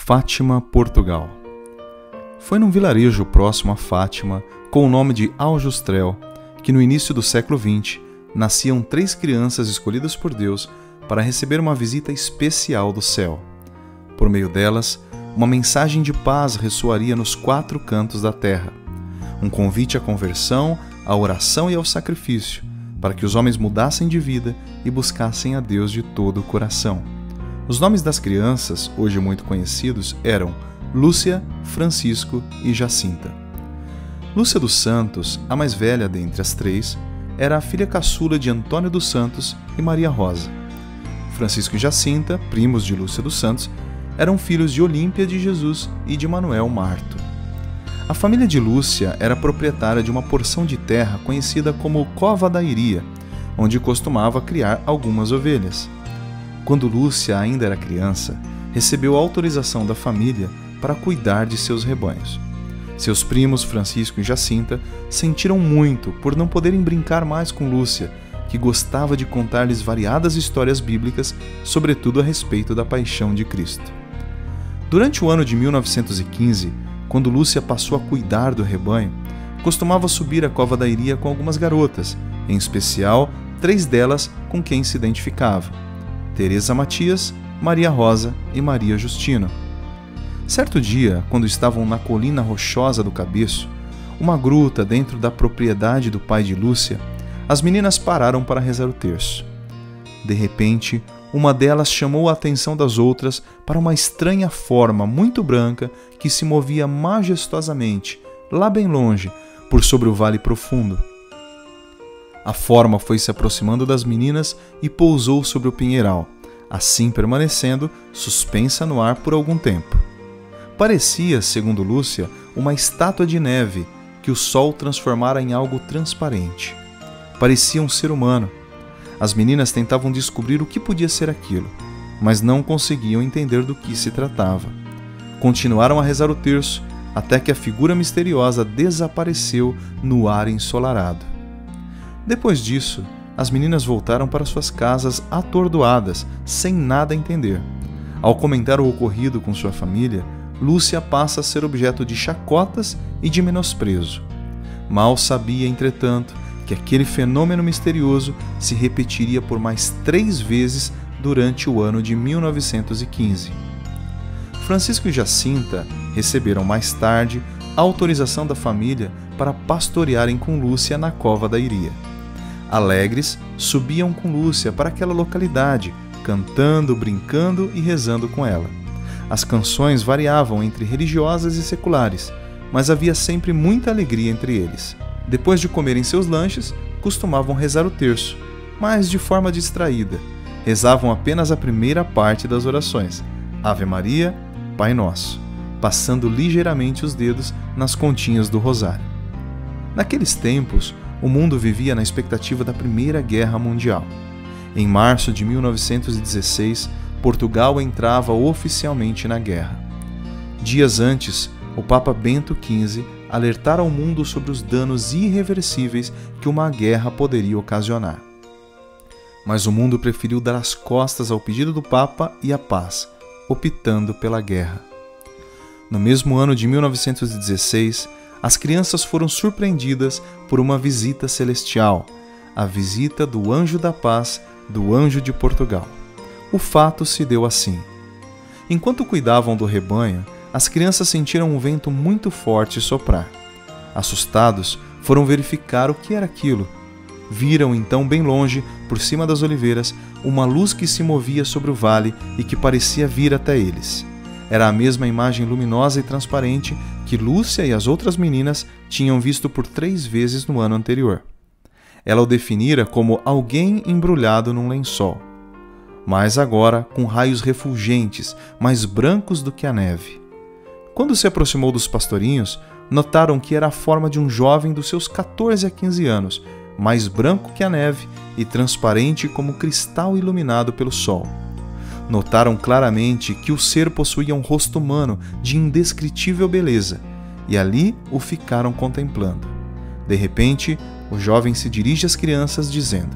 Fátima, Portugal. Foi num vilarejo próximo a Fátima, com o nome de Aljustrel, que no início do século XX nasciam 3 crianças escolhidas por Deus para receber uma visita especial do céu. Por meio delas, uma mensagem de paz ressoaria nos 4 cantos da terra. Um convite à conversão, à oração e ao sacrifício, para que os homens mudassem de vida e buscassem a Deus de todo o coração. Os nomes das crianças, hoje muito conhecidos, eram Lúcia, Francisco e Jacinta. Lúcia dos Santos, a mais velha dentre as 3, era a filha caçula de Antônio dos Santos e Maria Rosa. Francisco e Jacinta, primos de Lúcia dos Santos, eram filhos de Olímpia de Jesus e de Manuel Marto. A família de Lúcia era proprietária de uma porção de terra conhecida como Cova da Iria, onde costumava criar algumas ovelhas. Quando Lúcia ainda era criança, recebeu autorização da família para cuidar de seus rebanhos. Seus primos Francisco e Jacinta sentiram muito por não poderem brincar mais com Lúcia, que gostava de contar-lhes variadas histórias bíblicas, sobretudo a respeito da paixão de Cristo. Durante o ano de 1915, quando Lúcia passou a cuidar do rebanho, costumava subir à Cova da Iria com algumas garotas, em especial 3 delas com quem se identificava: Teresa Matias, Maria Rosa e Maria Justino. Certo dia, quando estavam na colina rochosa do Cabeço, uma gruta dentro da propriedade do pai de Lúcia, as meninas pararam para rezar o terço. De repente, uma delas chamou a atenção das outras para uma estranha forma muito branca que se movia majestosamente, lá bem longe, por sobre o vale profundo. A forma foi se aproximando das meninas e pousou sobre o pinheiral, assim permanecendo suspensa no ar por algum tempo. Parecia, segundo Lúcia, uma estátua de neve que o sol transformara em algo transparente. Parecia um ser humano. As meninas tentavam descobrir o que podia ser aquilo, mas não conseguiam entender do que se tratava. Continuaram a rezar o terço, até que a figura misteriosa desapareceu no ar ensolarado. Depois disso, as meninas voltaram para suas casas atordoadas, sem nada entender. Ao comentar o ocorrido com sua família, Lúcia passa a ser objeto de chacotas e de menosprezo. Mal sabia, entretanto, que aquele fenômeno misterioso se repetiria por mais 3 vezes durante o ano de 1915. Francisco e Jacinta receberam mais tarde a autorização da família para pastorearem com Lúcia na Cova da Iria. Alegres, subiam com Lúcia para aquela localidade, cantando, brincando e rezando com ela. As canções variavam entre religiosas e seculares, mas havia sempre muita alegria entre eles. Depois de comerem seus lanches, costumavam rezar o terço, mas de forma distraída. Rezavam apenas a primeira parte das orações, Ave Maria, Pai Nosso, passando ligeiramente os dedos nas continhas do rosário. Naqueles tempos, o mundo vivia na expectativa da Primeira Guerra Mundial. Em março de 1916, Portugal entrava oficialmente na guerra. Dias antes, o Papa Bento XV alertara ao mundo sobre os danos irreversíveis que uma guerra poderia ocasionar. Mas o mundo preferiu dar as costas ao pedido do Papa e à paz, optando pela guerra. No mesmo ano de 1916, as crianças foram surpreendidas por uma visita celestial, a visita do Anjo da Paz, do Anjo de Portugal. O fato se deu assim. Enquanto cuidavam do rebanho, as crianças sentiram um vento muito forte soprar. Assustados, foram verificar o que era aquilo. Viram então bem longe, por cima das oliveiras, uma luz que se movia sobre o vale e que parecia vir até eles. Era a mesma imagem luminosa e transparente que Lúcia e as outras meninas tinham visto por 3 vezes no ano anterior. Ela o definira como alguém embrulhado num lençol, mas agora com raios refulgentes, mais brancos do que a neve. Quando se aproximou dos pastorinhos, notaram que era a forma de um jovem dos seus 14 a 15 anos, mais branco que a neve e transparente como cristal iluminado pelo sol. Notaram claramente que o ser possuía um rosto humano de indescritível beleza, e ali o ficaram contemplando. De repente, o jovem se dirige às crianças dizendo: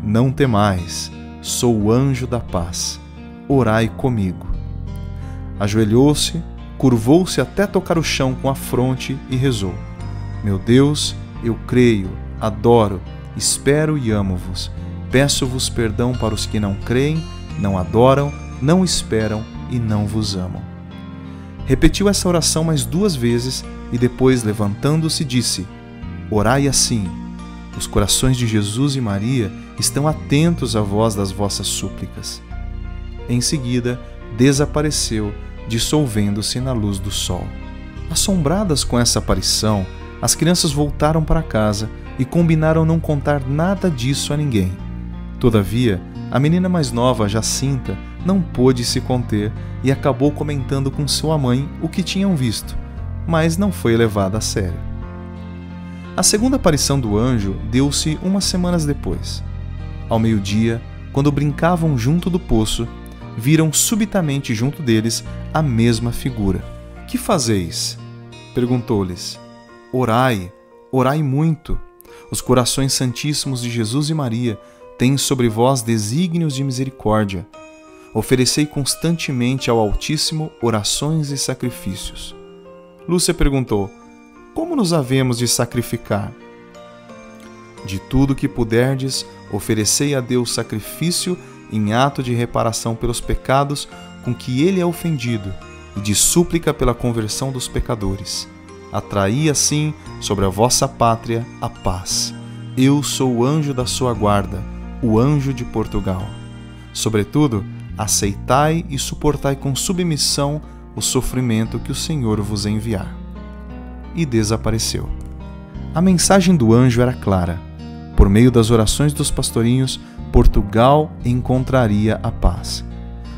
Não temais, sou o Anjo da Paz, orai comigo. Ajoelhou-se, curvou-se até tocar o chão com a fronte e rezou: Meu Deus, eu creio, adoro, espero e amo-vos. Peço-vos perdão para os que não creem, não adoram, não esperam e não vos amam. Repetiu essa oração mais 2 vezes e depois, levantando-se, disse: Orai assim: os corações de Jesus e Maria estão atentos à voz das vossas súplicas. Em seguida, desapareceu, dissolvendo-se na luz do sol. Assombradas com essa aparição, as crianças voltaram para casa e combinaram não contar nada disso a ninguém. Todavia, a menina mais nova, Jacinta, não pôde se conter e acabou comentando com sua mãe o que tinham visto, mas não foi levada a sério. A segunda aparição do anjo deu-se umas semanas depois. Ao meio-dia, quando brincavam junto do poço, viram subitamente junto deles a mesma figura. Que fazeis? Perguntou-lhes. Orai, orai muito. Os corações santíssimos de Jesus e Maria têm sobre vós desígnios de misericórdia. Oferecei constantemente ao Altíssimo orações e sacrifícios. Lúcia perguntou: Como nos havemos de sacrificar? De tudo que puderdes, oferecei a Deus sacrifício em ato de reparação pelos pecados com que ele é ofendido e de súplica pela conversão dos pecadores. Atraí assim sobre a vossa pátria a paz. Eu sou o anjo da sua guarda, o anjo de Portugal. Sobretudo, aceitai e suportai com submissão o sofrimento que o Senhor vos enviar. E desapareceu. A mensagem do anjo era clara. Por meio das orações dos pastorinhos, Portugal encontraria a paz.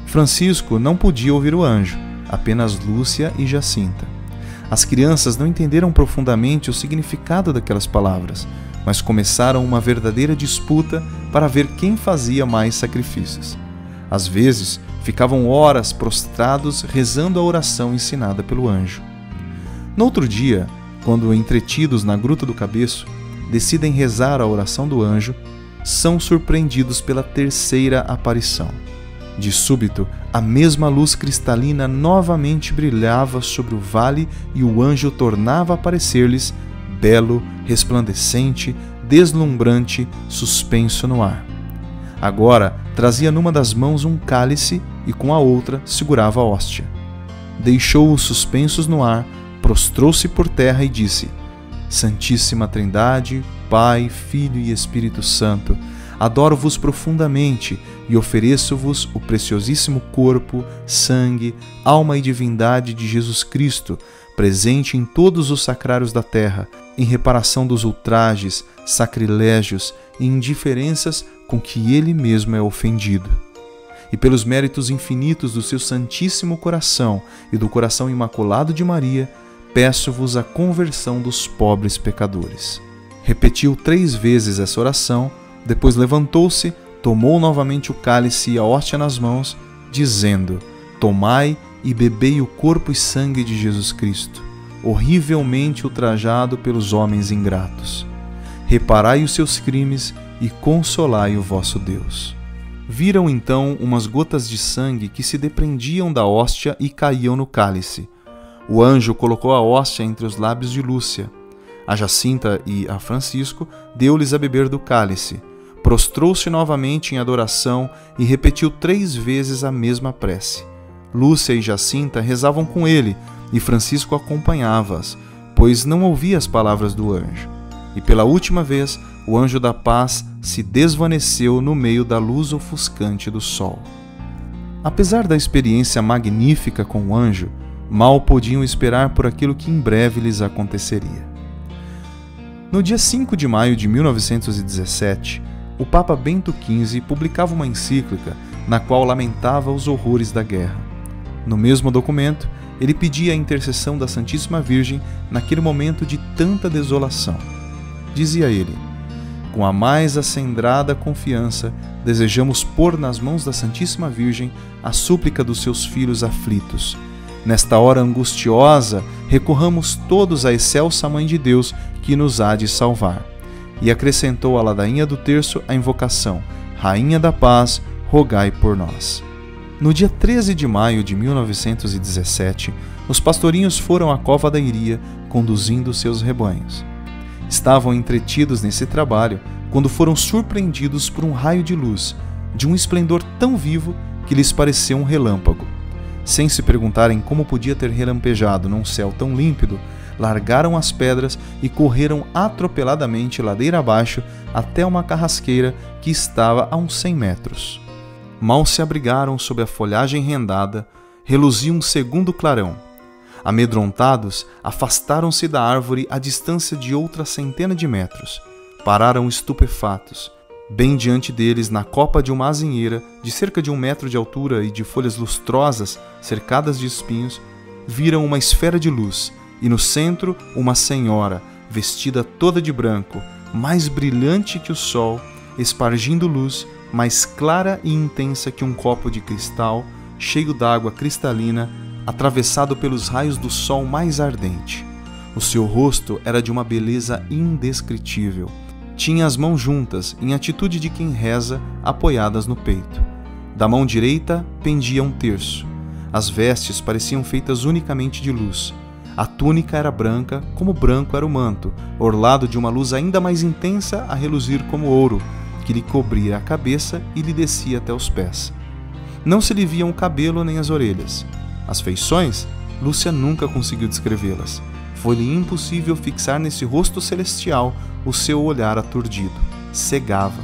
Francisco não podia ouvir o anjo, apenas Lúcia e Jacinta. As crianças não entenderam profundamente o significado daquelas palavras, mas começaram uma verdadeira disputa para ver quem fazia mais sacrifícios. Às vezes, ficavam horas prostrados rezando a oração ensinada pelo anjo. No outro dia, quando entretidos na Gruta do Cabeço, decidem rezar a oração do anjo, são surpreendidos pela terceira aparição. De súbito, a mesma luz cristalina novamente brilhava sobre o vale e o anjo tornava a aparecer-lhes, belo, resplandecente, deslumbrante, suspenso no ar. Agora trazia numa das mãos um cálice e com a outra segurava a hóstia. Deixou-os suspensos no ar, prostrou-se por terra e disse: Santíssima Trindade, Pai, Filho e Espírito Santo, adoro-vos profundamente e ofereço-vos o preciosíssimo corpo, sangue, alma e divindade de Jesus Cristo, presente em todos os sacrários da terra, em reparação dos ultrajes, sacrilégios e indiferenças com que ele mesmo é ofendido. E pelos méritos infinitos do seu Santíssimo Coração e do Coração Imaculado de Maria, peço-vos a conversão dos pobres pecadores. Repetiu 3 vezes essa oração, depois levantou-se, tomou novamente o cálice e a hóstia nas mãos, dizendo: Tomai e bebei o corpo e sangue de Jesus Cristo, horrivelmente ultrajado pelos homens ingratos. Reparai os seus crimes e consolai o vosso Deus. Viram então umas gotas de sangue que se desprendiam da hóstia e caíam no cálice. O anjo colocou a hóstia entre os lábios de Lúcia. A Jacinta e a Francisco deu-lhes a beber do cálice. Prostrou-se novamente em adoração e repetiu 3 vezes a mesma prece. Lúcia e Jacinta rezavam com ele e Francisco acompanhava-as, pois não ouvia as palavras do anjo. E pela última vez, o anjo da paz se desvaneceu no meio da luz ofuscante do sol. Apesar da experiência magnífica com o anjo, mal podiam esperar por aquilo que em breve lhes aconteceria. No dia 5 de maio de 1917, o Papa Bento XV publicava uma encíclica na qual lamentava os horrores da guerra. No mesmo documento, ele pedia a intercessão da Santíssima Virgem naquele momento de tanta desolação. Dizia ele: com a mais acendrada confiança, desejamos pôr nas mãos da Santíssima Virgem a súplica dos seus filhos aflitos. Nesta hora angustiosa, recorramos todos à excelsa Mãe de Deus que nos há de salvar. E acrescentou à ladainha do terço a invocação: Rainha da Paz, rogai por nós. No dia 13 de maio de 1917, os pastorinhos foram à Cova da Iria conduzindo seus rebanhos. Estavam entretidos nesse trabalho quando foram surpreendidos por um raio de luz, de um esplendor tão vivo que lhes pareceu um relâmpago. Sem se perguntarem como podia ter relampejado num céu tão límpido, largaram as pedras e correram atropeladamente ladeira abaixo até uma carrasqueira que estava a uns 100 metros. Mal se abrigaram sob a folhagem rendada, reluzia um segundo clarão. Amedrontados, afastaram-se da árvore a distância de outra centena de metros. Pararam estupefatos. Bem diante deles, na copa de uma azinheira, de cerca de 1 metro de altura e de folhas lustrosas, cercadas de espinhos, viram uma esfera de luz, e no centro uma senhora, vestida toda de branco, mais brilhante que o sol, espargindo luz, mais clara e intensa que um copo de cristal, cheio d'água cristalina, atravessado pelos raios do sol mais ardente. O seu rosto era de uma beleza indescritível. Tinha as mãos juntas, em atitude de quem reza, apoiadas no peito. Da mão direita pendia um terço. As vestes pareciam feitas unicamente de luz. A túnica era branca, como branco era o manto, orlado de uma luz ainda mais intensa a reluzir como ouro, que lhe cobria a cabeça e lhe descia até os pés. Não se lhe viam o cabelo nem as orelhas. As feições, Lúcia nunca conseguiu descrevê-las. Foi-lhe impossível fixar nesse rosto celestial o seu olhar aturdido. Cegava.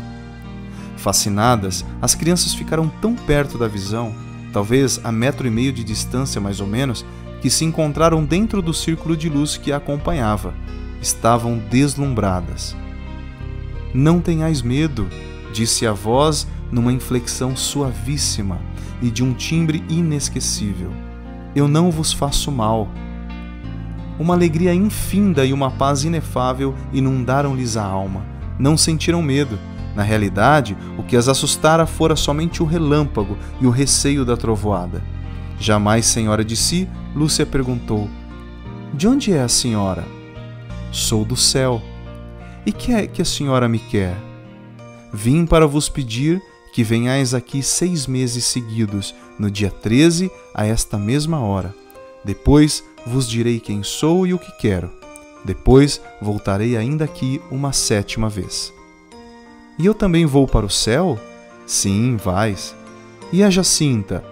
Fascinadas, as crianças ficaram tão perto da visão, talvez a 1,5 metro de distância mais ou menos, que se encontraram dentro do círculo de luz que a acompanhava. Estavam deslumbradas. "Não tenhais medo", disse a voz numa inflexão suavíssima e de um timbre inesquecível. "Eu não vos faço mal." Uma alegria infinda e uma paz inefável inundaram-lhes a alma. Não sentiram medo. Na realidade, o que as assustara fora somente o relâmpago e o receio da trovoada. Jamais senhora de si, Lúcia perguntou: "De onde é a senhora?" "Sou do céu." "E que é que a senhora me quer?" "Vim para vos pedir que venhais aqui 6 meses seguidos, no dia 13, a esta mesma hora. Depois vos direi quem sou e o que quero. Depois voltarei ainda aqui uma 7ª vez." "E eu também vou para o céu?" "Sim, vais." "E a Jacinta?"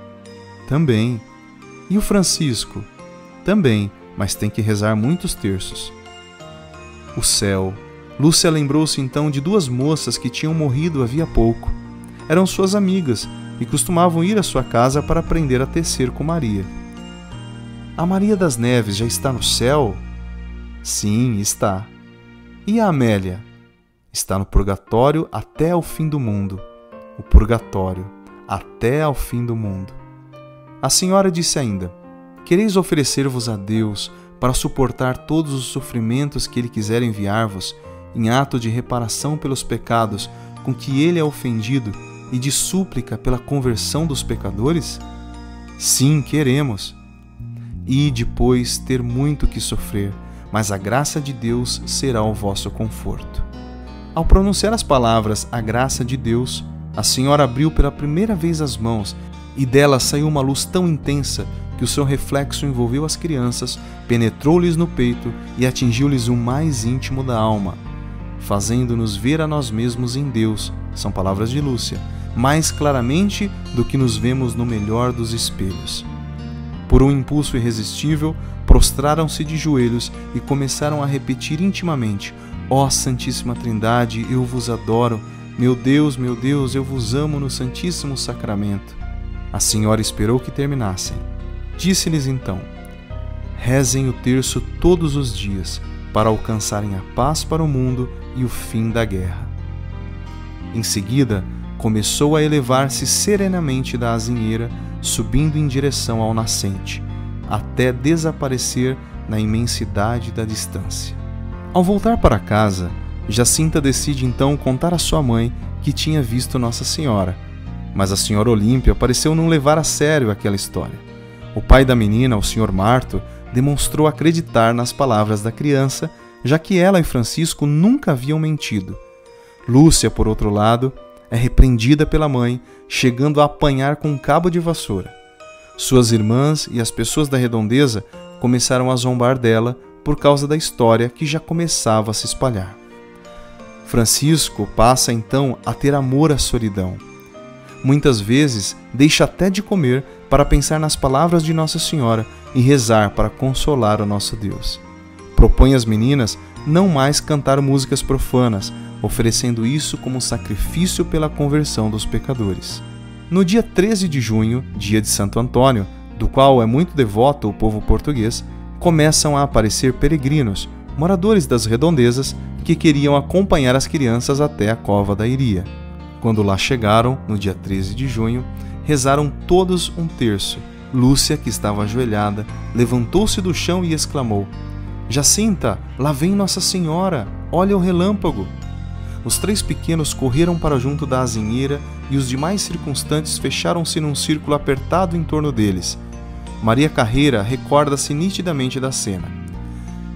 "Também." "E o Francisco?" "Também, mas tem que rezar muitos terços." O céu. Lúcia lembrou-se então de 2 moças que tinham morrido havia pouco. Eram suas amigas e costumavam ir à sua casa para aprender a tecer com Maria. "A Maria das Neves já está no céu?" "Sim, está." "E a Amélia?" "Está no purgatório até ao fim do mundo." O purgatório, até ao fim do mundo. A senhora disse ainda: "Quereis oferecer-vos a Deus para suportar todos os sofrimentos que Ele quiser enviar-vos, em ato de reparação pelos pecados com que Ele é ofendido e de súplica pela conversão dos pecadores?" "Sim, queremos." "E depois ter muito que sofrer, mas a graça de Deus será o vosso conforto." Ao pronunciar as palavras "a graça de Deus", a senhora abriu pela primeira vez as mãos e dela saiu uma luz tão intensa que o seu reflexo envolveu as crianças, penetrou-lhes no peito e atingiu-lhes o mais íntimo da alma, fazendo-nos ver a nós mesmos em Deus, são palavras de Lúcia, mais claramente do que nos vemos no melhor dos espelhos. Por um impulso irresistível, prostraram-se de joelhos e começaram a repetir intimamente: "Ó Santíssima Trindade, eu vos adoro. Meu Deus, eu vos amo no Santíssimo Sacramento." A senhora esperou que terminassem. Disse-lhes então: "Rezem o terço todos os dias, para alcançarem a paz para o mundo e o fim da guerra." Em seguida, começou a elevar-se serenamente da azinheira, subindo em direção ao nascente, até desaparecer na imensidade da distância. Ao voltar para casa, Jacinta decide então contar à sua mãe que tinha visto Nossa Senhora, mas a senhora Olímpia pareceu não levar a sério aquela história. O pai da menina, o Sr. Marto, demonstrou acreditar nas palavras da criança, já que ela e Francisco nunca haviam mentido. Lúcia, por outro lado, é repreendida pela mãe, chegando a apanhar com um cabo de vassoura. Suas irmãs e as pessoas da redondeza começaram a zombar dela por causa da história que já começava a se espalhar. Francisco passa então a ter amor à solidão. Muitas vezes deixa até de comer para pensar nas palavras de Nossa Senhora e rezar para consolar o nosso Deus. Propõe às meninas não mais cantar músicas profanas, oferecendo isso como sacrifício pela conversão dos pecadores. No dia 13 de junho, dia de Santo Antônio, do qual é muito devoto o povo português, começam a aparecer peregrinos, moradores das redondezas, que queriam acompanhar as crianças até a cova da Iria. Quando lá chegaram, no dia 13 de junho, rezaram todos um terço. Lúcia, que estava ajoelhada, levantou-se do chão e exclamou: "Jacinta, lá vem Nossa Senhora, olha o relâmpago!" Os 3 pequenos correram para junto da azinheira e os demais circunstantes fecharam-se num círculo apertado em torno deles. Maria Carreira recorda-se nitidamente da cena.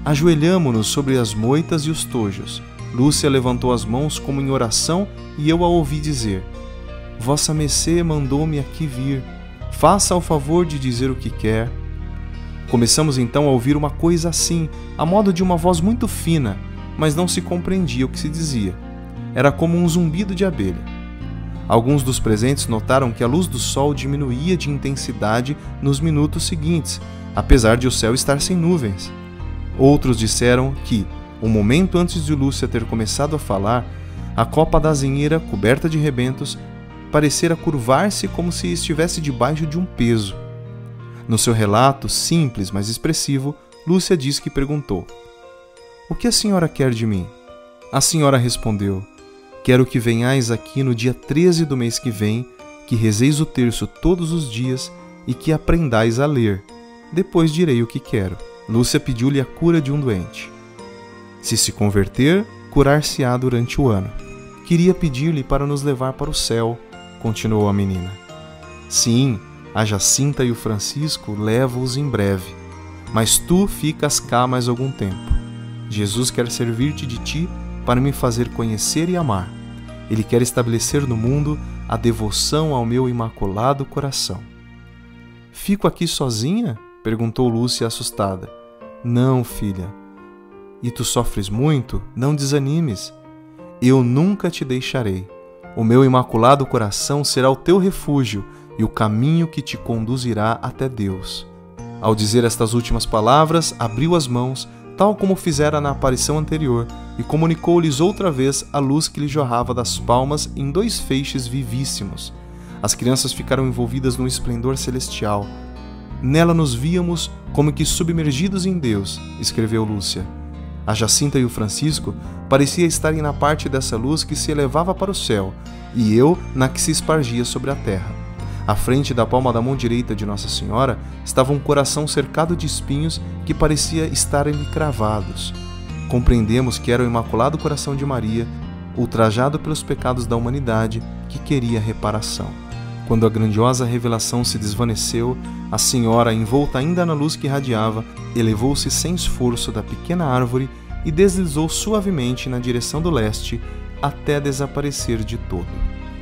Ajoelhamo-nos sobre as moitas e os tojos. Lúcia levantou as mãos como em oração e eu a ouvi dizer: "Vossa Messê mandou-me aqui vir. Faça o favor de dizer o que quer." Começamos então a ouvir uma coisa assim, a modo de uma voz muito fina, mas não se compreendia o que se dizia. Era como um zumbido de abelha. Alguns dos presentes notaram que a luz do sol diminuía de intensidade nos minutos seguintes, apesar de o céu estar sem nuvens. Outros disseram que, um momento antes de Lúcia ter começado a falar, a copa da azinheira, coberta de rebentos, parecera curvar-se como se estivesse debaixo de um peso. No seu relato, simples, mas expressivo, Lúcia diz que perguntou: "O que a senhora quer de mim?" A senhora respondeu: "Quero que venhais aqui no dia 13 do mês que vem, que rezeis o terço todos os dias e que aprendais a ler. Depois direi o que quero." Lúcia pediu-lhe a cura de um doente. Se converter, curar-se-á durante o ano. "Queria pedir-lhe para nos levar para o céu", continuou a menina. "Sim, a Jacinta e o Francisco levo-os em breve, mas tu ficas cá mais algum tempo. Jesus quer servir-te de ti para me fazer conhecer e amar. Ele quer estabelecer no mundo a devoção ao meu imaculado coração." "Fico aqui sozinha?" perguntou Lúcia assustada. "Não, filha. E tu sofres muito? Não desanimes. Eu nunca te deixarei. O meu imaculado coração será o teu refúgio e o caminho que te conduzirá até Deus." Ao dizer estas últimas palavras, abriu as mãos, tal como fizera na aparição anterior, e comunicou-lhes outra vez a luz que lhe jorrava das palmas em 2 feixes vivíssimos. As crianças ficaram envolvidas num esplendor celestial. "Nela nos víamos como que submergidos em Deus", escreveu Lúcia. A Jacinta e o Francisco parecia estarem na parte dessa luz que se elevava para o céu, e eu na que se espargia sobre a terra. À frente da palma da mão direita de Nossa Senhora estava um coração cercado de espinhos que parecia estarem-lhe cravados. Compreendemos que era o Imaculado Coração de Maria, ultrajado pelos pecados da humanidade, que queria reparação. Quando a grandiosa revelação se desvaneceu, a Senhora, envolta ainda na luz que irradiava, elevou-se sem esforço da pequena árvore e deslizou suavemente na direção do leste, até desaparecer de todo.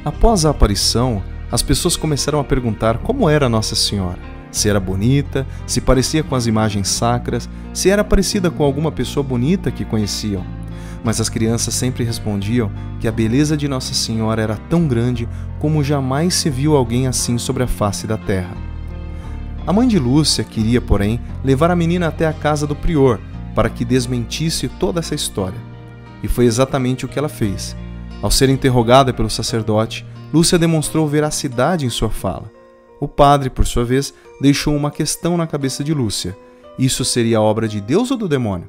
Após a aparição, as pessoas começaram a perguntar como era Nossa Senhora. Se era bonita, se parecia com as imagens sacras, se era parecida com alguma pessoa bonita que conheciam. Mas as crianças sempre respondiam que a beleza de Nossa Senhora era tão grande como jamais se viu alguém assim sobre a face da terra. A mãe de Lúcia queria, porém, levar a menina até a casa do prior, para que desmentisse toda essa história. E foi exatamente o que ela fez. Ao ser interrogada pelo sacerdote, Lúcia demonstrou veracidade em sua fala. O padre, por sua vez, deixou uma questão na cabeça de Lúcia. Isso seria obra de Deus ou do demônio?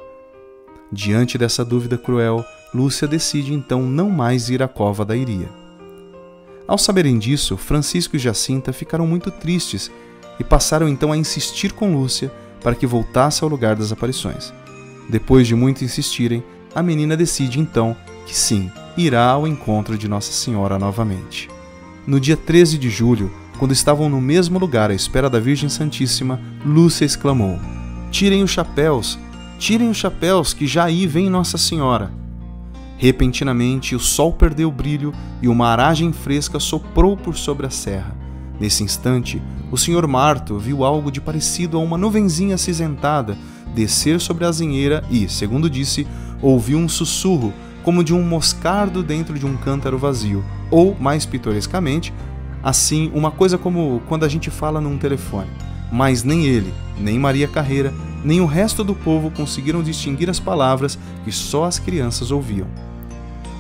Diante dessa dúvida cruel, Lúcia decide então não mais ir à cova da Iria. Ao saberem disso, Francisco e Jacinta ficaram muito tristes e passaram então a insistir com Lúcia para que voltasse ao lugar das aparições. Depois de muito insistirem, a menina decide então que sim, irá ao encontro de Nossa Senhora novamente. No dia 13 de julho, quando estavam no mesmo lugar à espera da Virgem Santíssima, Lúcia exclamou: "Tirem os chapéus! Tirem os chapéus, que já aí vem Nossa Senhora!" Repentinamente, o sol perdeu o brilho e uma aragem fresca soprou por sobre a serra. Nesse instante, o Sr. Marto viu algo de parecido a uma nuvenzinha acinzentada descer sobre a azinheira e, segundo disse, ouviu um sussurro, como de um moscardo dentro de um cântaro vazio, ou, mais pitorescamente, assim, uma coisa como quando a gente fala num telefone. Mas nem ele, nem Maria Carreira, nem o resto do povo conseguiram distinguir as palavras que só as crianças ouviam.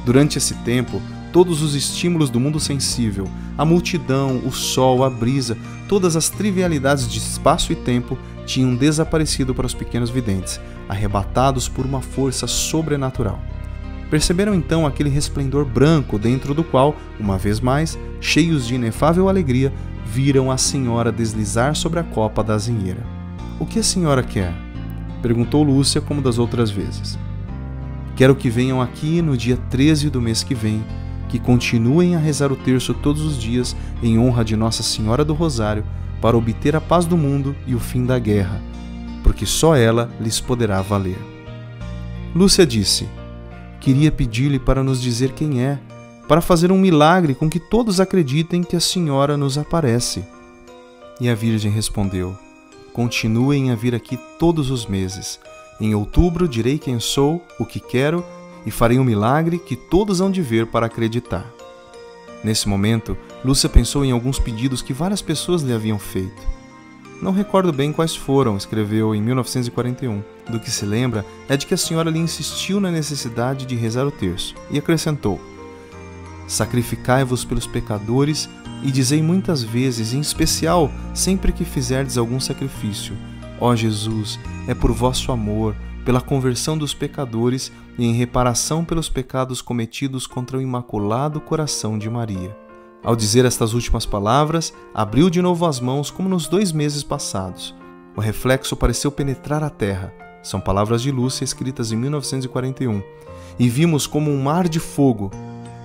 Durante esse tempo, todos os estímulos do mundo sensível, a multidão, o sol, a brisa, todas as trivialidades de espaço e tempo tinham desaparecido para os pequenos videntes, arrebatados por uma força sobrenatural. Perceberam então aquele resplendor branco dentro do qual, uma vez mais, cheios de inefável alegria, viram a senhora deslizar sobre a copa da azinheira. "O que a senhora quer?" perguntou Lúcia como das outras vezes. "Quero que venham aqui no dia 13 do mês que vem, que continuem a rezar o terço todos os dias em honra de Nossa Senhora do Rosário para obter a paz do mundo e o fim da guerra, porque só ela lhes poderá valer." Lúcia disse: "Queria pedir-lhe para nos dizer quem é, para fazer um milagre com que todos acreditem que a senhora nos aparece." E a Virgem respondeu: "Continuem a vir aqui todos os meses. Em outubro direi quem sou, o que quero, e farei um milagre que todos hão de ver para acreditar." Nesse momento, Lúcia pensou em alguns pedidos que várias pessoas lhe haviam feito. "Não recordo bem quais foram", escreveu em 1941. "Do que se lembra é de que a senhora lhe insistiu na necessidade de rezar o terço, e acrescentou: sacrificai-vos pelos pecadores e dizei muitas vezes, em especial sempre que fizerdes algum sacrifício: ó Jesus, é por vosso amor, pela conversão dos pecadores e em reparação pelos pecados cometidos contra o Imaculado Coração de Maria." Ao dizer estas últimas palavras, abriu de novo as mãos como nos 2 meses passados. O reflexo pareceu penetrar a terra. São palavras de Lúcia escritas em 1941. "E vimos como um mar de fogo.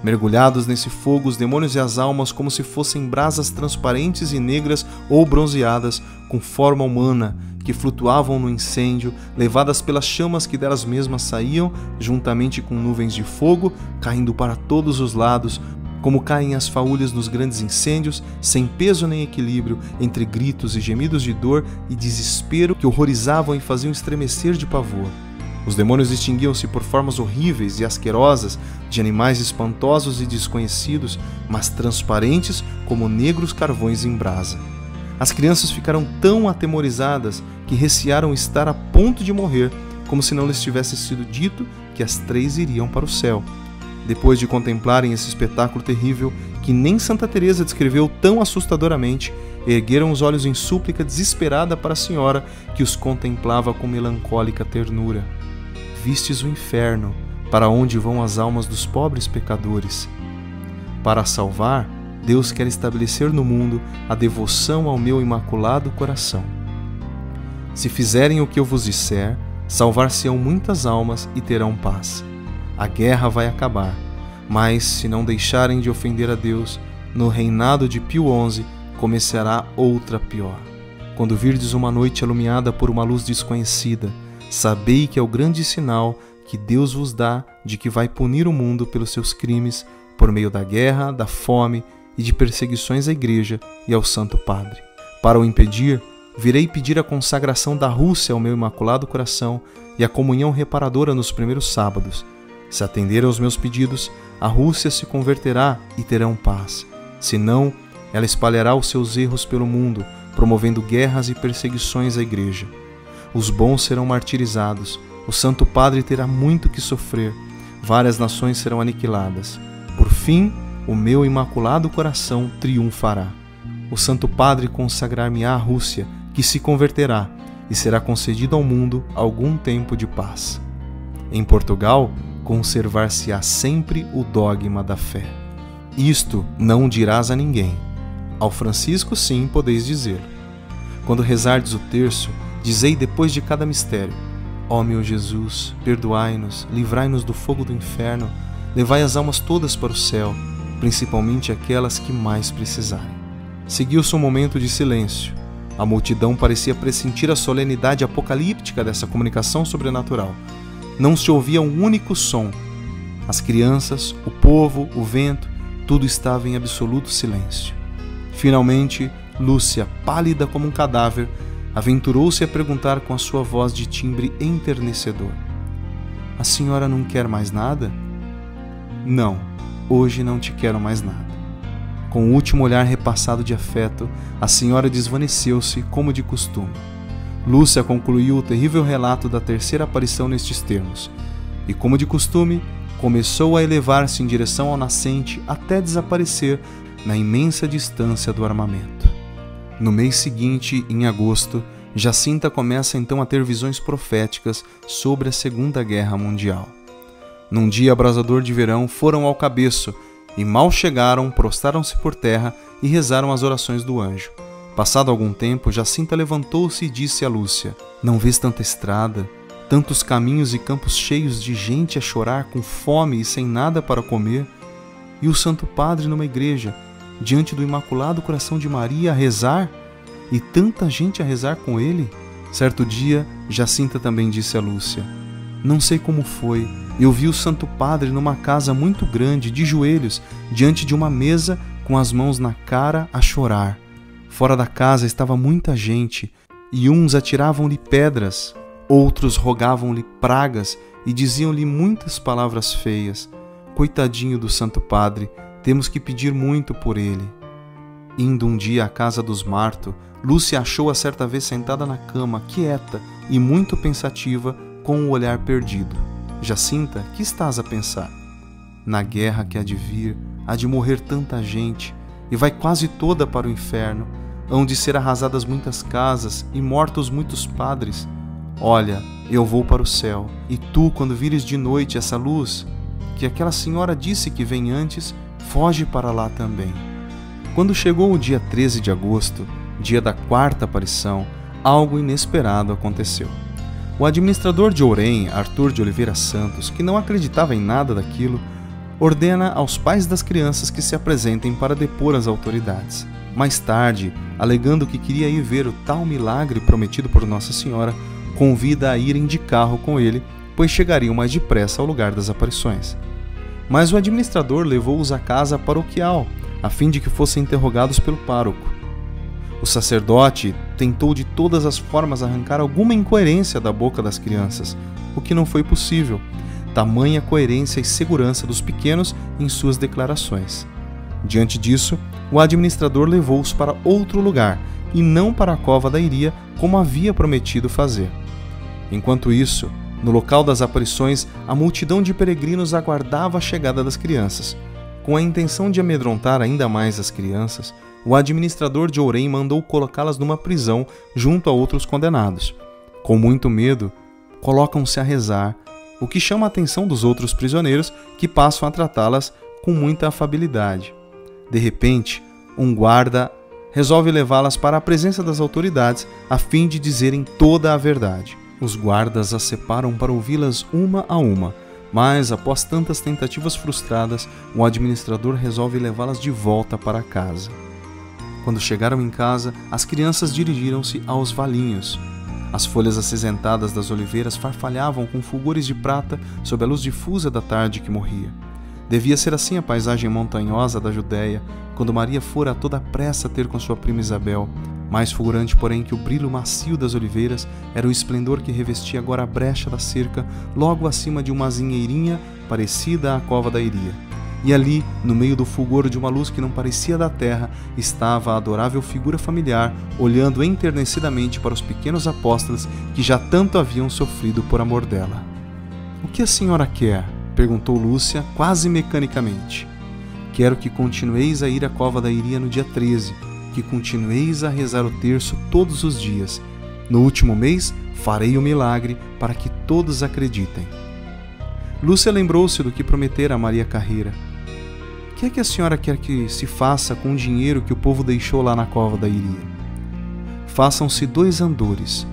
Mergulhados nesse fogo, os demônios e as almas, como se fossem brasas transparentes e negras ou bronzeadas, com forma humana, que flutuavam no incêndio, levadas pelas chamas que delas mesmas saíam, juntamente com nuvens de fogo, caindo para todos os lados, como caem as faúlhas nos grandes incêndios, sem peso nem equilíbrio, entre gritos e gemidos de dor e desespero que horrorizavam e faziam estremecer de pavor. Os demônios distinguiam-se por formas horríveis e asquerosas, de animais espantosos e desconhecidos, mas transparentes como negros carvões em brasa. As crianças ficaram tão atemorizadas que recearam estar a ponto de morrer, como se não lhes tivesse sido dito que as 3 iriam para o céu. Depois de contemplarem esse espetáculo terrível, que nem Santa Teresa descreveu tão assustadoramente, ergueram os olhos em súplica desesperada para a senhora, que os contemplava com melancólica ternura. "Vistes o inferno, para onde vão as almas dos pobres pecadores. Para a salvar, Deus quer estabelecer no mundo a devoção ao meu Imaculado Coração. Se fizerem o que eu vos disser, salvar-se-ão muitas almas e terão paz. A guerra vai acabar, mas se não deixarem de ofender a Deus, no reinado de Pio XI começará outra pior. Quando virdes uma noite iluminada por uma luz desconhecida, sabei que é o grande sinal que Deus vos dá de que vai punir o mundo pelos seus crimes por meio da guerra, da fome e de perseguições à Igreja e ao Santo Padre. Para o impedir, virei pedir a consagração da Rússia ao meu Imaculado Coração e a comunhão reparadora nos primeiros sábados. Se atender aos meus pedidos, a Rússia se converterá e terão paz. Se não, ela espalhará os seus erros pelo mundo, promovendo guerras e perseguições à Igreja. Os bons serão martirizados, o Santo Padre terá muito que sofrer, várias nações serão aniquiladas. Por fim, o meu Imaculado Coração triunfará. O Santo Padre consagrar-me-á à Rússia, que se converterá, e será concedido ao mundo algum tempo de paz. Em Portugal, conservar-se-á sempre o dogma da fé. Isto não dirás a ninguém. Ao Francisco, sim, podeis dizer. Quando rezardes o terço, dizei depois de cada mistério: ó meu Jesus, perdoai-nos, livrai-nos do fogo do inferno, levai as almas todas para o céu, principalmente aquelas que mais precisarem. Seguiu-se um momento de silêncio. A multidão parecia pressentir a solenidade apocalíptica dessa comunicação sobrenatural. Não se ouvia um único som. As crianças, o povo, o vento, tudo estava em absoluto silêncio. Finalmente, Lúcia, pálida como um cadáver, aventurou-se a perguntar com a sua voz de timbre enternecedor: "A senhora não quer mais nada?" "Não, hoje não te quero mais nada." Com o último olhar repassado de afeto, a senhora desvaneceu-se como de costume. Lúcia concluiu o terrível relato da terceira aparição nestes termos, e, como de costume, começou a elevar-se em direção ao nascente até desaparecer na imensa distância do armamento. No mês seguinte, em agosto, Jacinta começa então a ter visões proféticas sobre a Segunda Guerra Mundial. Num dia abrasador de verão, foram ao Cabeço e mal chegaram, prostraram-se por terra e rezaram as orações do anjo. Passado algum tempo, Jacinta levantou-se e disse a Lúcia: "Não vês tanta estrada, tantos caminhos e campos cheios de gente a chorar com fome e sem nada para comer? E o Santo Padre numa igreja, diante do Imaculado Coração de Maria, a rezar? E tanta gente a rezar com ele?" Certo dia, Jacinta também disse a Lúcia: "Não sei como foi, eu vi o Santo Padre numa casa muito grande, de joelhos, diante de uma mesa, com as mãos na cara, a chorar. Fora da casa estava muita gente, e uns atiravam-lhe pedras, outros rogavam-lhe pragas e diziam-lhe muitas palavras feias. Coitadinho do Santo Padre, temos que pedir muito por ele." Indo um dia à casa dos Marto, Lúcia achou-a certa vez sentada na cama, quieta e muito pensativa, com o olhar perdido. "Jacinta, que estás a pensar?" "Na guerra que há de vir, há de morrer tanta gente, e vai quase toda para o inferno. Hão de ser arrasadas muitas casas e mortos muitos padres. Olha, eu vou para o céu, e tu, quando vires de noite essa luz que aquela senhora disse que vem antes, foge para lá também." Quando chegou o dia 13 de agosto, dia da quarta aparição, algo inesperado aconteceu. O administrador de Ourém, Arthur de Oliveira Santos, que não acreditava em nada daquilo, ordena aos pais das crianças que se apresentem para depor as autoridades. Mais tarde, alegando que queria ir ver o tal milagre prometido por Nossa Senhora, convida a irem de carro com ele, pois chegariam mais depressa ao lugar das aparições. Mas o administrador levou-os à casa paroquial, a fim de que fossem interrogados pelo pároco. O sacerdote tentou de todas as formas arrancar alguma incoerência da boca das crianças, o que não foi possível, tamanha coerência e segurança dos pequenos em suas declarações. Diante disso, o administrador levou-os para outro lugar, e não para a cova da Iria, como havia prometido fazer. Enquanto isso, no local das aparições, a multidão de peregrinos aguardava a chegada das crianças. Com a intenção de amedrontar ainda mais as crianças, o administrador de Ourém mandou colocá-las numa prisão junto a outros condenados. Com muito medo, colocam-se a rezar, o que chama a atenção dos outros prisioneiros, que passam a tratá-las com muita afabilidade. De repente, um guarda resolve levá-las para a presença das autoridades a fim de dizerem toda a verdade. Os guardas as separam para ouvi-las uma a uma, mas, após tantas tentativas frustradas, o administrador resolve levá-las de volta para casa. Quando chegaram em casa, as crianças dirigiram-se aos valinhos. As folhas acinzentadas das oliveiras farfalhavam com fulgores de prata sob a luz difusa da tarde que morria. Devia ser assim a paisagem montanhosa da Judéia, quando Maria fora a toda pressa ter com sua prima Isabel. Mais fulgurante, porém, que o brilho macio das oliveiras era o esplendor que revestia agora a brecha da cerca, logo acima de uma azinheirinha parecida à cova da Iria. E ali, no meio do fulgor de uma luz que não parecia da terra, estava a adorável figura familiar, olhando enternecidamente para os pequenos apóstolos que já tanto haviam sofrido por amor dela. "O que a senhora quer?" perguntou Lúcia, quase mecanicamente. "Quero que continueis a ir à cova da Iria no dia 13, que continueis a rezar o terço todos os dias. No último mês, farei o milagre para que todos acreditem." Lúcia lembrou-se do que prometera a Maria Carreira. "O que é que a senhora quer que se faça com o dinheiro que o povo deixou lá na cova da Iria?" "Façam-se 2 andores.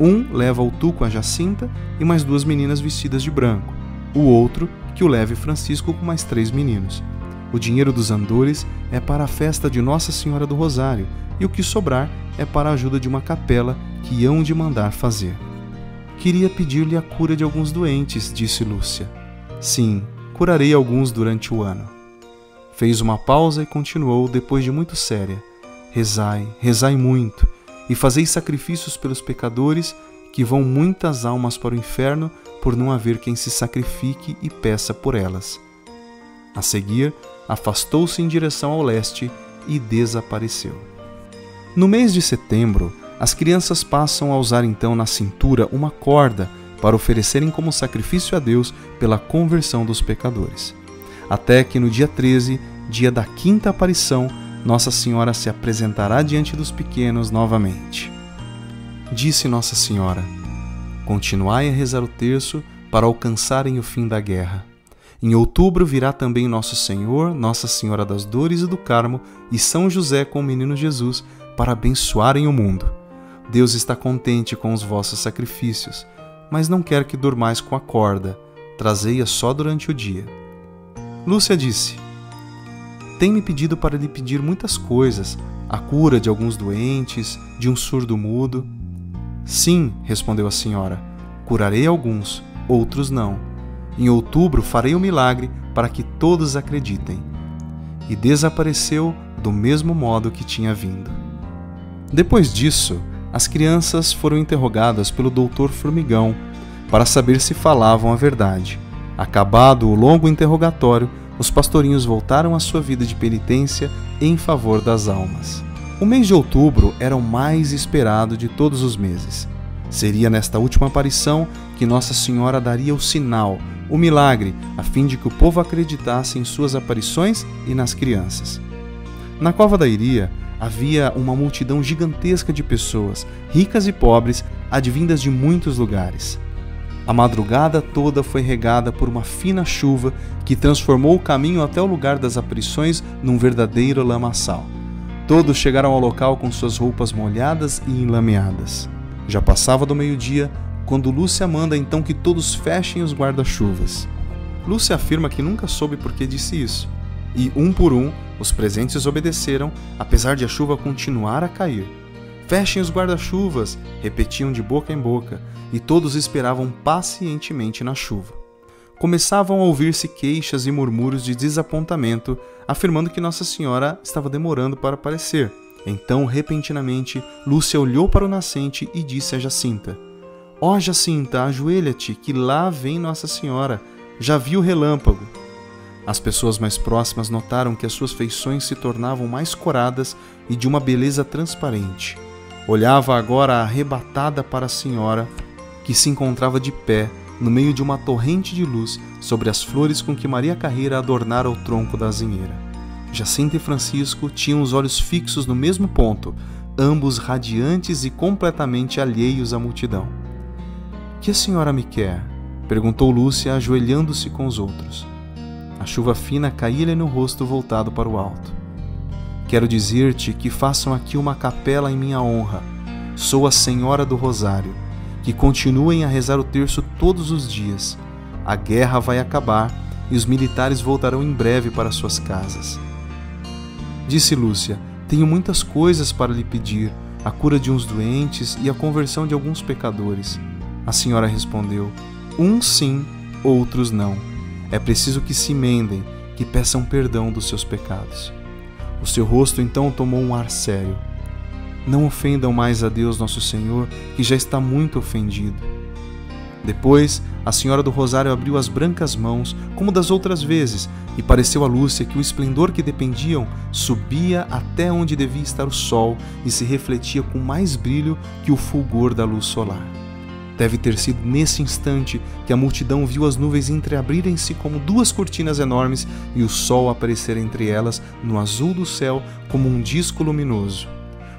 Um leva o Tuco a Jacinta e mais 2 meninas vestidas de branco. O outro que o leve Francisco com mais 3 meninos. O dinheiro dos andores é para a festa de Nossa Senhora do Rosário, e o que sobrar é para a ajuda de uma capela que hão de mandar fazer." "Queria pedir-lhe a cura de alguns doentes", disse Lúcia. "Sim, curarei alguns durante o ano. Fez uma pausa e continuou, depois de muito séria: rezai, rezai muito, e fazei sacrifícios pelos pecadores, que vão muitas almas para o inferno, por não haver quem se sacrifique e peça por elas. A seguir, afastou-se em direção ao leste e desapareceu. No mês de setembro, as crianças passam a usar então na cintura uma corda para oferecerem como sacrifício a Deus pela conversão dos pecadores. Até que no dia 13, dia da quinta aparição, Nossa Senhora se apresentará diante dos pequenos novamente. Disse Nossa Senhora: continuai a rezar o terço para alcançarem o fim da guerra. Em outubro virá também Nosso Senhor, Nossa Senhora das Dores e do Carmo e São José com o menino Jesus para abençoarem o mundo. Deus está contente com os vossos sacrifícios, mas não quer que durmais com a corda, trazei-a só durante o dia. Lúcia disse: tem-me pedido para lhe pedir muitas coisas, a cura de alguns doentes, de um surdo-mudo. Sim, respondeu a senhora, curarei alguns, outros não. Em outubro farei um milagre para que todos acreditem. E desapareceu do mesmo modo que tinha vindo. Depois disso, as crianças foram interrogadas pelo doutor Formigão para saber se falavam a verdade. Acabado o longo interrogatório, os pastorinhos voltaram à sua vida de penitência em favor das almas. O mês de outubro era o mais esperado de todos os meses. Seria nesta última aparição que Nossa Senhora daria o sinal, o milagre, a fim de que o povo acreditasse em suas aparições e nas crianças. Na Cova da Iria havia uma multidão gigantesca de pessoas, ricas e pobres, advindas de muitos lugares. A madrugada toda foi regada por uma fina chuva que transformou o caminho até o lugar das aparições num verdadeiro lamaçal. Todos chegaram ao local com suas roupas molhadas e enlameadas. Já passava do meio-dia, quando Lúcia manda então que todos fechem os guarda-chuvas. Lúcia afirma que nunca soube por que disse isso, e um por um os presentes obedeceram, apesar de a chuva continuar a cair. Fechem os guarda-chuvas, repetiam de boca em boca, e todos esperavam pacientemente na chuva. Começavam a ouvir-se queixas e murmúrios de desapontamento, afirmando que Nossa Senhora estava demorando para aparecer. Então, repentinamente, Lúcia olhou para o nascente e disse a Jacinta: ó Jacinta, ajoelha-te, que lá vem Nossa Senhora, já vi o relâmpago. As pessoas mais próximas notaram que as suas feições se tornavam mais coradas e de uma beleza transparente. Olhava agora arrebatada para a senhora, que se encontrava de pé, no meio de uma torrente de luz, sobre as flores com que Maria Carreira adornara o tronco da azinheira. Jacinta e Francisco tinham os olhos fixos no mesmo ponto, ambos radiantes e completamente alheios à multidão. Que a senhora me quer? Perguntou Lúcia, ajoelhando-se com os outros. A chuva fina caía-lhe no rosto voltado para o alto. Quero dizer-te que façam aqui uma capela em minha honra. Sou a Senhora do Rosário. Que continuem a rezar o terço todos os dias. A guerra vai acabar e os militares voltarão em breve para suas casas. Disse Lúcia: tenho muitas coisas para lhe pedir, a cura de uns doentes e a conversão de alguns pecadores. A senhora respondeu: uns sim, outros não. É preciso que se emendem, que peçam perdão dos seus pecados. O seu rosto então tomou um ar sério. Não ofendam mais a Deus Nosso Senhor, que já está muito ofendido. Depois, a Senhora do Rosário abriu as brancas mãos, como das outras vezes, e pareceu a Lúcia que o esplendor que dependiam subia até onde devia estar o sol e se refletia com mais brilho que o fulgor da luz solar. Deve ter sido nesse instante que a multidão viu as nuvens entreabrirem-se como duas cortinas enormes e o sol aparecer entre elas no azul do céu como um disco luminoso.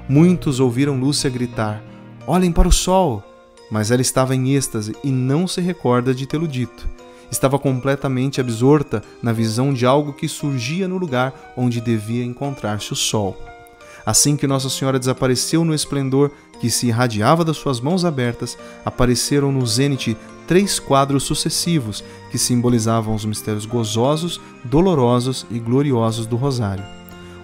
Muitos ouviram Lúcia gritar: olhem para o sol! Mas ela estava em êxtase e não se recorda de tê-lo dito. Estava completamente absorta na visão de algo que surgia no lugar onde devia encontrar-se o sol. Assim que Nossa Senhora desapareceu no esplendor que se irradiava das suas mãos abertas, apareceram no zênite 3 quadros sucessivos que simbolizavam os mistérios gozosos, dolorosos e gloriosos do Rosário.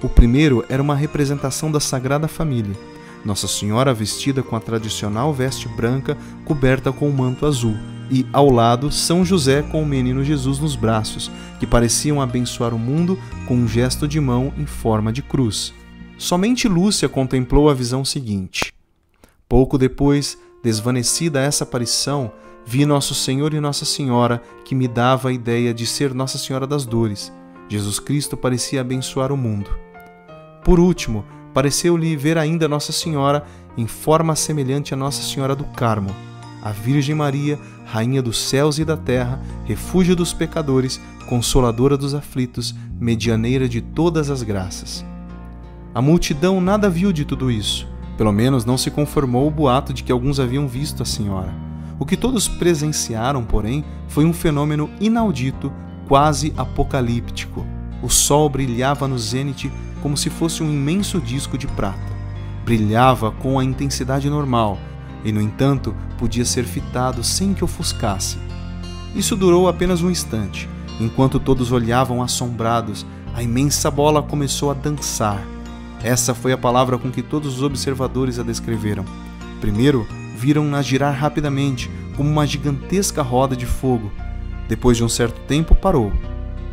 O primeiro era uma representação da Sagrada Família. Nossa Senhora vestida com a tradicional veste branca coberta com um manto azul, e, ao lado, São José com o menino Jesus nos braços, que pareciam abençoar o mundo com um gesto de mão em forma de cruz. Somente Lúcia contemplou a visão seguinte. Pouco depois, desvanecida essa aparição, vi Nosso Senhor e Nossa Senhora, que me dava a ideia de ser Nossa Senhora das Dores. Jesus Cristo parecia abençoar o mundo. Por último, pareceu-lhe ver ainda Nossa Senhora em forma semelhante a Nossa Senhora do Carmo, a Virgem Maria, Rainha dos céus e da terra, refúgio dos pecadores, consoladora dos aflitos, medianeira de todas as graças. A multidão nada viu de tudo isso, pelo menos não se conformou o boato de que alguns haviam visto a Senhora. O que todos presenciaram, porém, foi um fenômeno inaudito, quase apocalíptico. O sol brilhava no zênite como se fosse um imenso disco de prata. Brilhava com a intensidade normal e, no entanto, podia ser fitado sem que ofuscasse. Isso durou apenas um instante. Enquanto todos olhavam assombrados, a imensa bola começou a dançar. Essa foi a palavra com que todos os observadores a descreveram. Primeiro, viram-na girar rapidamente, como uma gigantesca roda de fogo. Depois de um certo tempo, parou.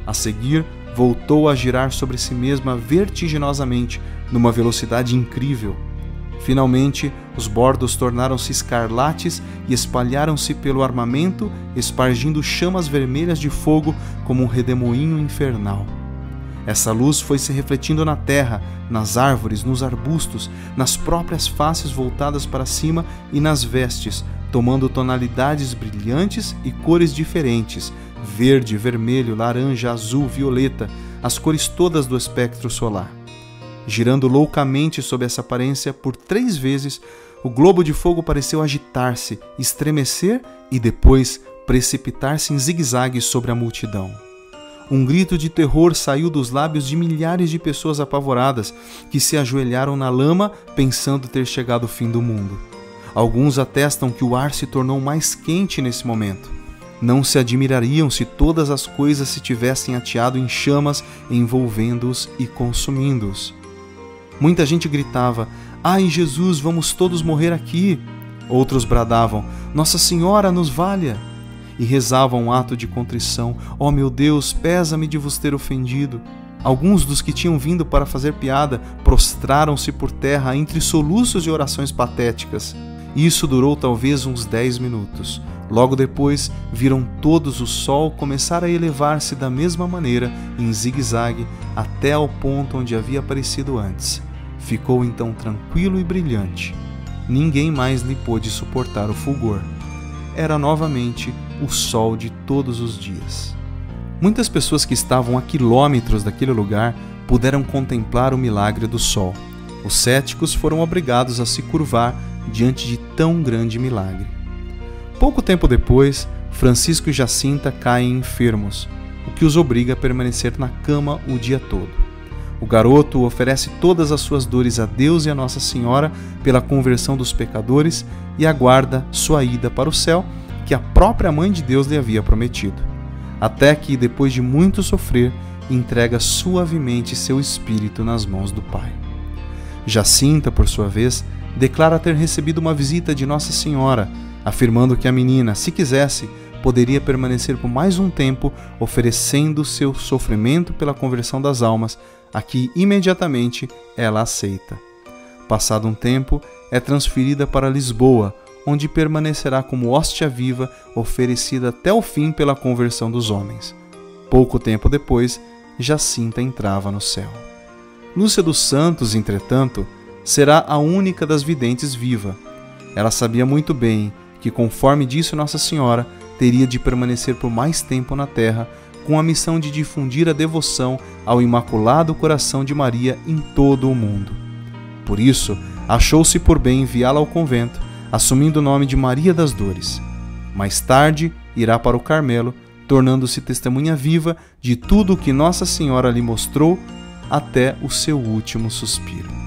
A seguir, voltou a girar sobre si mesma vertiginosamente, numa velocidade incrível. Finalmente, os bordos tornaram-se escarlates e espalharam-se pelo armamento, espargindo chamas vermelhas de fogo como um redemoinho infernal. Essa luz foi se refletindo na terra, nas árvores, nos arbustos, nas próprias faces voltadas para cima e nas vestes, tomando tonalidades brilhantes e cores diferentes: verde, vermelho, laranja, azul, violeta, as cores todas do espectro solar. Girando loucamente sob essa aparência por 3 vezes, o globo de fogo pareceu agitar-se, estremecer e depois precipitar-se em zigue-zague sobre a multidão. Um grito de terror saiu dos lábios de milhares de pessoas apavoradas que se ajoelharam na lama pensando ter chegado o fim do mundo. Alguns atestam que o ar se tornou mais quente nesse momento. Não se admirariam se todas as coisas se tivessem ateado em chamas, envolvendo-os e consumindo-os. Muita gente gritava: "Ai, Jesus, vamos todos morrer aqui!" Outros bradavam: "Nossa Senhora, nos valha!" E rezavam um ato de contrição: "Ó meu Deus, pesa-me de vos ter ofendido." Alguns dos que tinham vindo para fazer piada prostraram-se por terra entre soluços e orações patéticas. Isso durou talvez uns 10 minutos. Logo depois, viram todos o sol começar a elevar-se da mesma maneira, em zigue-zague, até ao ponto onde havia aparecido antes. Ficou então tranquilo e brilhante. Ninguém mais lhe pôde suportar o fulgor. Era novamente o sol de todos os dias. Muitas pessoas que estavam a quilômetros daquele lugar puderam contemplar o milagre do sol. Os céticos foram obrigados a se curvar diante de tão grande milagre. Pouco tempo depois, Francisco e Jacinta caem enfermos, o que os obriga a permanecer na cama o dia todo. O garoto oferece todas as suas dores a Deus e a Nossa Senhora pela conversão dos pecadores e aguarda sua ida para o céu, que a própria Mãe de Deus lhe havia prometido. Até que, depois de muito sofrer, entrega suavemente seu espírito nas mãos do Pai. Jacinta, por sua vez, declara ter recebido uma visita de Nossa Senhora, afirmando que a menina, se quisesse, poderia permanecer por mais um tempo, oferecendo seu sofrimento pela conversão das almas, a que imediatamente ela aceita. Passado um tempo, é transferida para Lisboa, onde permanecerá como hóstia viva, oferecida até o fim pela conversão dos homens. Pouco tempo depois, Jacinta entrava no céu. Lúcia dos Santos, entretanto, será a única das videntes viva. Ela sabia muito bem que, conforme disse Nossa Senhora, teria de permanecer por mais tempo na terra, com a missão de difundir a devoção ao Imaculado Coração de Maria em todo o mundo. Por isso, achou-se por bem enviá-la ao convento, assumindo o nome de Maria das Dores. Mais tarde, irá para o Carmelo, tornando-se testemunha viva de tudo o que Nossa Senhora lhe mostrou até o seu último suspiro.